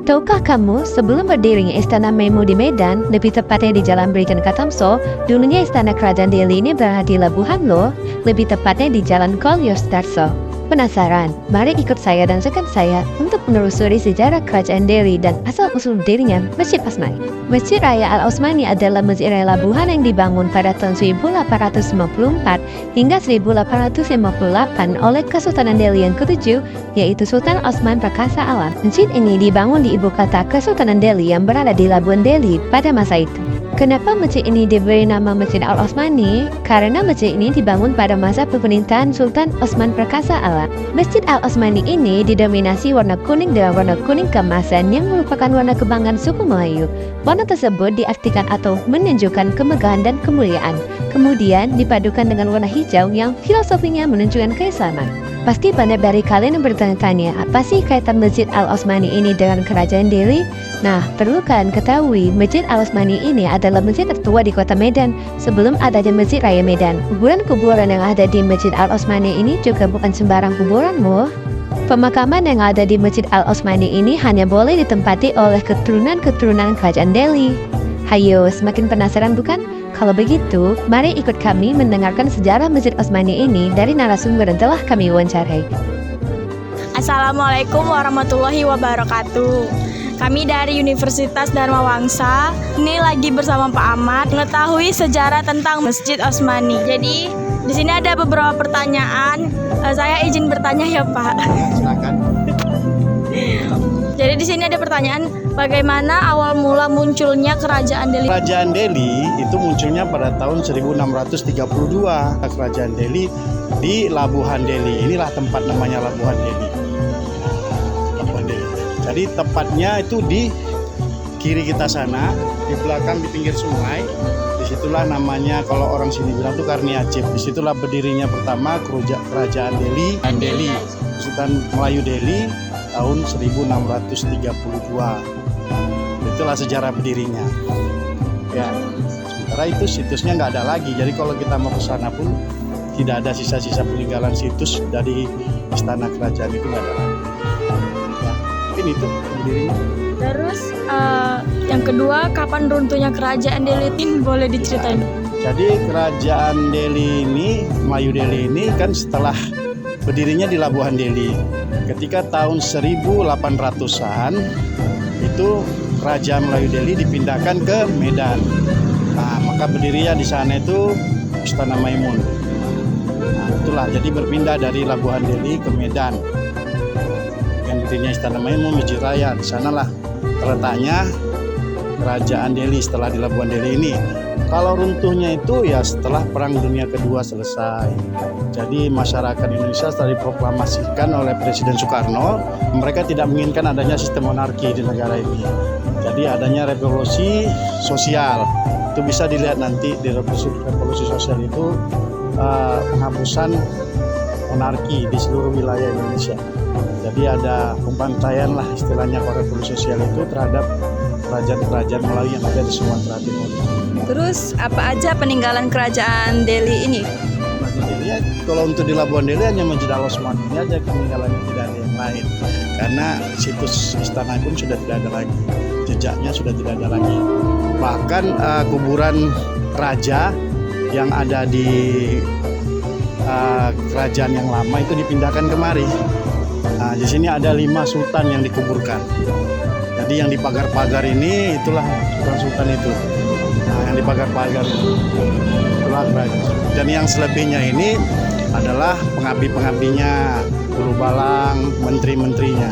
Tahukah kamu, sebelum berdirinya Istana Memu di Medan, lebih tepatnya di Jalan Brigjen Katamso, dulunya Istana Kerajaan Delhi ini berada di Labuhan loh, lebih tepatnya di Jalan Kolyo Sudarso. Penasaran? Mari ikut saya dan rekan saya untuk menelusuri sejarah Kerajaan Delhi dan asal-usul dirinya Masjid Osmani. Masjid Raya Al-Osmani adalah masjid raya Labuhan yang dibangun pada tahun 1854 hingga 1858 oleh Kesultanan Delhi yang ke-7, yaitu Sultan Osman Prakasa Alam. Masjid ini dibangun di ibu kota Kesultanan Delhi yang berada di Labuan Delhi pada masa itu. Kenapa masjid ini diberi nama Masjid Al-Osmani? Karena masjid ini dibangun pada masa pemerintahan Sultan Osman Prakasa Alam. Masjid Al-Osmani ini didominasi warna kuning dengan warna kuning keemasan yang merupakan warna kebanggaan suku Melayu. Warna tersebut diartikan atau menunjukkan kemegahan dan kemuliaan. Kemudian dipadukan dengan warna hijau yang filosofinya menunjukkan keislaman. Pasti banyak dari kalian yang bertanya-tanya, apa sih kaitan Masjid Al-Osmani ini dengan Kerajaan Delhi? Nah, perlu kalian ketahui, Masjid Al-Osmani ini adalah masjid tertua di kota Medan sebelum adanya Masjid Raya Medan. Kuburan yang ada di Masjid Al-Osmani ini juga bukan sembarang kuburan loh. Pemakaman yang ada di Masjid Al-Osmani ini hanya boleh ditempati oleh keturunan-keturunan Kerajaan Delhi. Hayo, semakin penasaran bukan? Kalau begitu, mari ikut kami mendengarkan sejarah Masjid Osmani ini dari narasumber yang telah kami wawancarai. Assalamualaikum warahmatullahi wabarakatuh. Kami dari Universitas Dharma Wangsa ini lagi bersama Pak Ahmad mengetahui sejarah tentang Masjid Osmani. Jadi di sini ada beberapa pertanyaan. Saya izin bertanya ya Pak. Silakan. Jadi di sini ada pertanyaan, bagaimana awal mula munculnya Kerajaan Delhi? Kerajaan Delhi itu munculnya pada tahun 1632. Kerajaan Delhi di Labuhan Delhi. Inilah tempat namanya Labuhan Delhi. Labuhan Delhi. Jadi tepatnya itu di kiri kita sana, di belakang di pinggir sungai. Disitulah namanya, kalau orang sini bilang itu Karniacip. Disitulah berdirinya pertama Kerajaan Delhi. Delhi, Sultan Melayu Delhi tahun 1632. Itulah sejarah berdirinya. Ya, sementara itu situsnya nggak ada lagi. Jadi kalau kita mau ke sana pun tidak ada sisa-sisa peninggalan situs dari istana kerajaan itu, nggak ada lagi. Ya, mungkin itu berdirinya. Terus yang kedua, kapan runtuhnya Kerajaan Delhi ini boleh diceritain? Jadi Kerajaan Delhi ini, Melayu Delhi ini kan setelah berdirinya di Labuhan Delhi. Ketika tahun 1800-an itu Kerajaan Melayu Delhi dipindahkan ke Medan. Nah, maka berdirinya di sana itu Istana Maimun. Nah, itulah jadi berpindah dari Labuhan Delhi ke Medan. Yang berdirinya Istana Maimun, Masjid Raya, di sanalah terletaknya Kerajaan Delhi setelah di Labuhan Delhi ini. Kalau runtuhnya itu ya setelah Perang Dunia Kedua selesai. Jadi masyarakat Indonesia setelah diproklamasikan oleh Presiden Soekarno, mereka tidak menginginkan adanya sistem monarki di negara ini. Jadi adanya revolusi sosial. Itu bisa dilihat nanti di revolusi sosial itu penghapusan monarki di seluruh wilayah Indonesia. Jadi ada pembantaian lah istilahnya revolusi sosial itu terhadap kerajaan-kerajaan Melayu yang ada di Sumatera Timur. Terus apa aja peninggalan Kerajaan Delhi ini? Ya, kalau untuk di Labuhan Delhi hanya Masjid Al-Osmani ini aja peninggalannya, tidak ada yang lain. Karena situs istana pun sudah tidak ada lagi, jejaknya sudah tidak ada lagi. Bahkan kuburan raja yang ada di kerajaan yang lama itu dipindahkan kemari. Nah, di sini ada 5 sultan yang dikuburkan. Jadi yang di pagar-pagar ini itulah sultan itu. Nah, yang di pagar-pagar itulah kerajaan. Dan yang selebihnya ini adalah pengabdi-pengabdinya, guru balang, menteri-menterinya.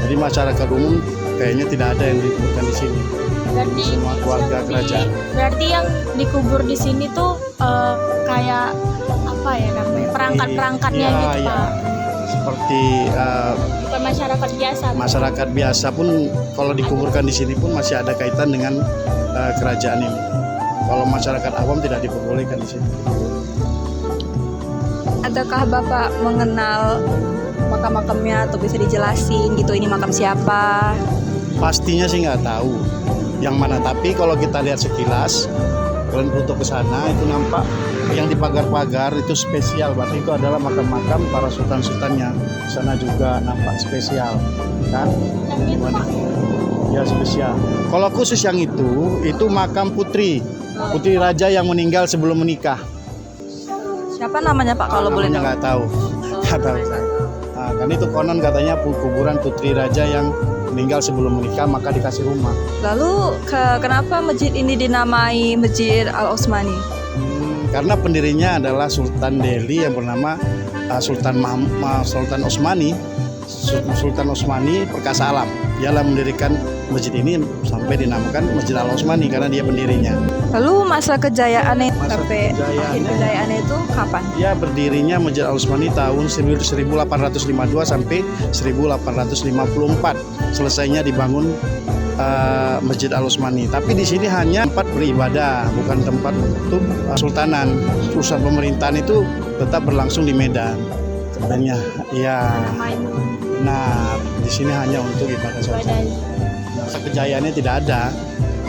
Jadi masyarakat umum kayaknya tidak ada yang dikuburkan di sini. Berarti semua keluarga kerajaan. Berarti yang dikubur di sini tuh kayak apa ya namanya? Perangkat-perangkatnya ya, gitu, ya. Pak. Seperti bukan masyarakat biasa. masyarakat biasa pun kalau dikuburkan di sini pun masih ada kaitan dengan kerajaan ini. Kalau masyarakat awam tidak diperbolehkan di sini. Adakah Bapak mengenal makam-makamnya atau bisa dijelasin gitu ini makam siapa? Pastinya sih nggak tahu yang mana, tapi kalau kita lihat sekilas kalian foto ke sana itu nampak yang di pagar-pagar itu spesial, berarti itu adalah makam-makam para sultan-sultannya. Di sana juga nampak spesial, kan? Gimana? Ya spesial. Kalau khusus yang itu makam putri raja yang meninggal sebelum menikah. Siapa namanya Pak kalau boleh tahu? Nggak tahu. Nggak tahu. Nah, kan itu konon katanya kuburan putri raja yang meninggal sebelum menikah maka dikasih rumah. Lalu kenapa masjid ini dinamai Masjid Al-Osmani? Karena pendirinya adalah Sultan Delhi yang bernama Sultan Osmani. Sultan Osmani Perkasa Alam. Dialah mendirikan masjid ini sampai dinamakan Masjid Al-Osmani karena dia pendirinya. Lalu masa kejayaannya Masa sampai akhir kejayaannya itu kapan? Ya berdirinya Masjid Al-Osmani tahun 1852 sampai 1854. Selesainya dibangun Masjid Al-Osmani. Tapi di sini hanya tempat beribadah, bukan tempat untuk sultanan. Pusat pemerintahan itu tetap berlangsung di Medan. Sebenarnya, ya. Nah, di sini hanya untuk ibadah saja. Masa kejayaannya tidak ada.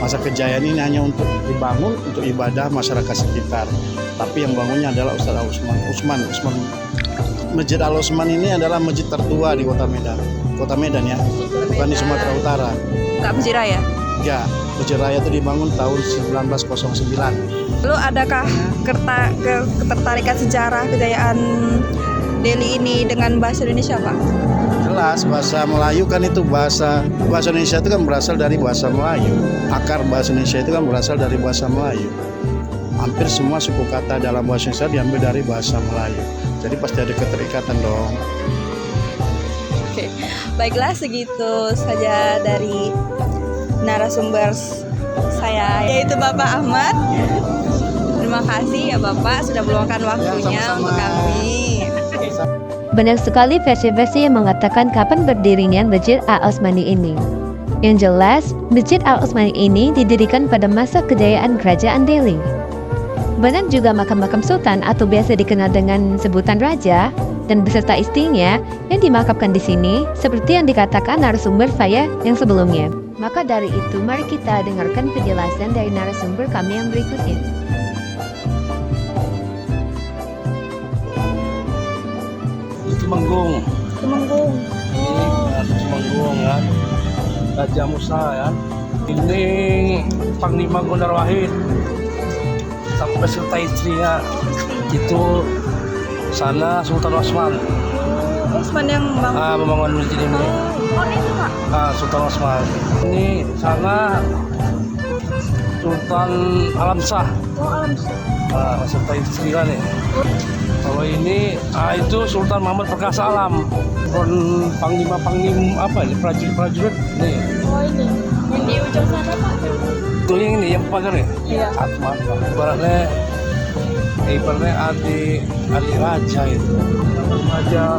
Masa kejayaan ini hanya untuk dibangun untuk ibadah masyarakat sekitar. Tapi yang bangunnya adalah Ustaz Usman. Masjid Al-Osman ini adalah masjid tertua di Kota Medan. Kota Medan ya, bukan di Sumatera Utara. Enggak Masjid Raya? Ya, Masjid Raya itu dibangun tahun 1909. Lalu adakah ketertarikan sejarah kejayaan Delhi ini dengan bahasa Indonesia Pak? Jelas bahasa Melayu kan itu bahasa Indonesia itu kan berasal dari bahasa Melayu. Akar bahasa Indonesia itu kan berasal dari bahasa Melayu. Hampir semua suku kata dalam bahasa Indonesia diambil dari bahasa Melayu. Jadi pasti ada keterikatan dong. Oke, baiklah segitu saja dari narasumber saya yaitu Bapak Ahmad. Terima kasih ya Bapak sudah meluangkan waktunya untuk kami. Banyak sekali versi-versi yang mengatakan kapan berdirinya Masjid Al-Osmani ini. Yang jelas, Masjid Al-Osmani ini didirikan pada masa kejayaan Kerajaan Delhi. Banyak juga makam-makam sultan atau biasa dikenal dengan sebutan raja dan beserta istrinya yang dimakamkan di sini seperti yang dikatakan narasumber saya yang sebelumnya. Maka dari itu, mari kita dengarkan penjelasan dari narasumber kami yang berikutnya. Temenggung. Temenggung. Temenggung ya. Raja Musa ya. Ini Panglima Gondar Wahid sampai beserta istrinya. Itu sana Sultan Osman. Osman yang bangun. Membangun masjid ini. Itu Pak. Sultan Osman. Ini sana Sultan Alam Shah. Alam Shah. Beserta istrinya nih. Kalau ini itu Sultan Muhammad Perkasa Alam, panglima apa ini prajurit nih. Oh ini, yang di ujung sana Pak. Itu yang ini yang pagar ya. Iya. Ibaratnya adik raja itu. Raja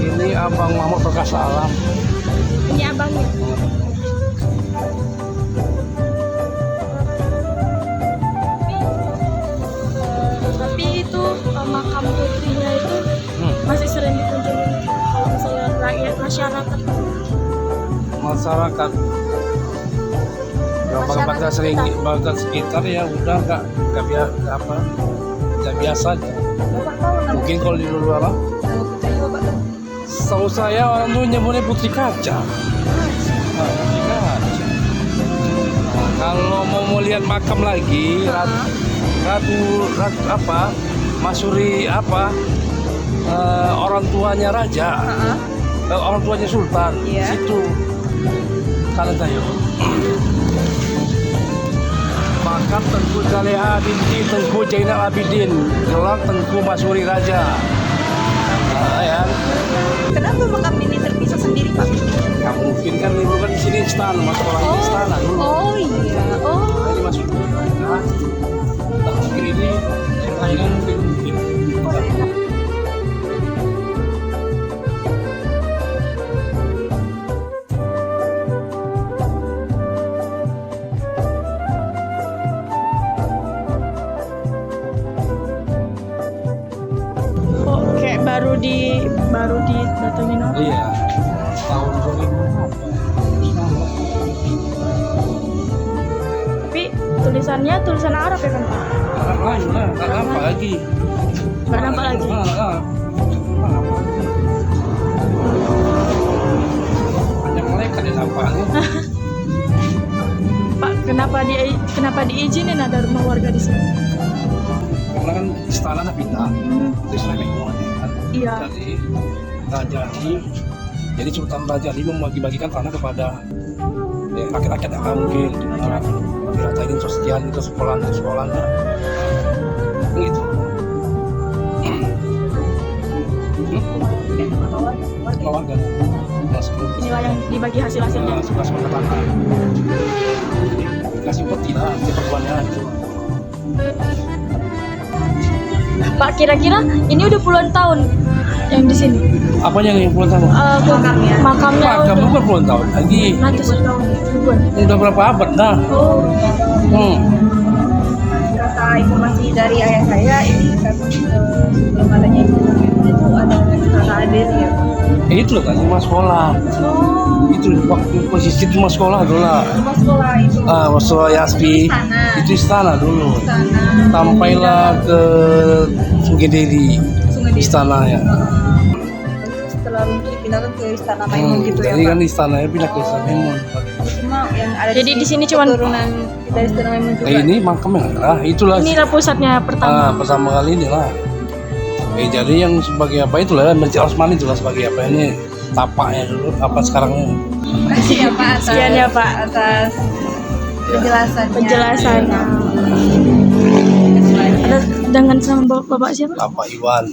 ini Abang Muhammad Perkasa Alam. Ini abangnya. Tapi itu makam putrinya itu masih sering dikunjungi kalau misalnya rakyat masyarakat. Kalau pada sering bagian sekitar ya udah nggak biasa aja. Mungkin kalau di luar setahu saya orang tuh nyebutnya Putri Kaca. Putri Kaca. Kalau mau lihat makam lagi, Ratu Masuri orang tuanya raja, orang tuanya sultan, situ kalian tahu. Makam Tengku Zaleha binti Tengku Zainal Abidin, gelar Tengku Masuri Raja. Ya. Kenapa makam ini terpisah sendiri Pak? Ya mungkin kan itu kan di sini istana, masuk orang istana dulu. Oh iya. Oh. Ini masuk istana. Mungkin ini yang lainnya mungkin. Kok kayak baru didatengin orang? Iya. Tahun 2000. Tapi tulisannya tulisan Arab ya kan Pak? Arab lain lah, nggak nampak lagi. Nggak nampak lagi. Hanya malaikat yang nampaknya. Pak, kenapa diizinin ada rumah warga di sini? Karena kan istana pindah, terus naik kan. Iya. Jadi Raja ini, jadi Sultan Raja ini membagi-bagikan tanah kepada rakyat-rakyat yang mungkin bagi rata ini sosial itu sekolahnya gitu. Keluarga Inilah yang dibagi hasil-hasilnya. suka tanah kasih peti lah perempuannya itu. Pak, kira-kira ini udah puluhan tahun yang di sini. Apanya yang puluhan tahun? Makamnya. Makam bukan puluhan tahun lagi. Ratus tahun. Ribuan. Udah berapa abad dah? Oh. Kata informasi dari ayah saya ini kan sebelum adanya itu ada istana Delhi ya. Itu loh kan rumah sekolah. Itu waktu posisi rumah sekolah dulu lah. Rumah sekolah itu. Sekolah Yaspi. Itu istana dulu. Istana. Sampailah ke Sungai Deli. Sungai Deli. Istana ya. Setelah mungkin dipindahkan ke istana Maimun gitu ya Jadi Pak. kan istananya pindah ke istana Maimun. Cuma yang ada Jadi di sini cuman keturunan dari istana Maimun juga. Ini makamnya enggak. Itulah. Inilah pusatnya pertama. Pertama kali ini lah. Jadi yang sebagai apa itulah Masjid Osmani itulah sebagai apa ini tapaknya dulu apa sekarangnya. Makasih ya Pak atas, Sekian ya, Pak. atas penjelasannya. Penjelasannya. Ada dengan sama bapak siapa? Tapak Iwan.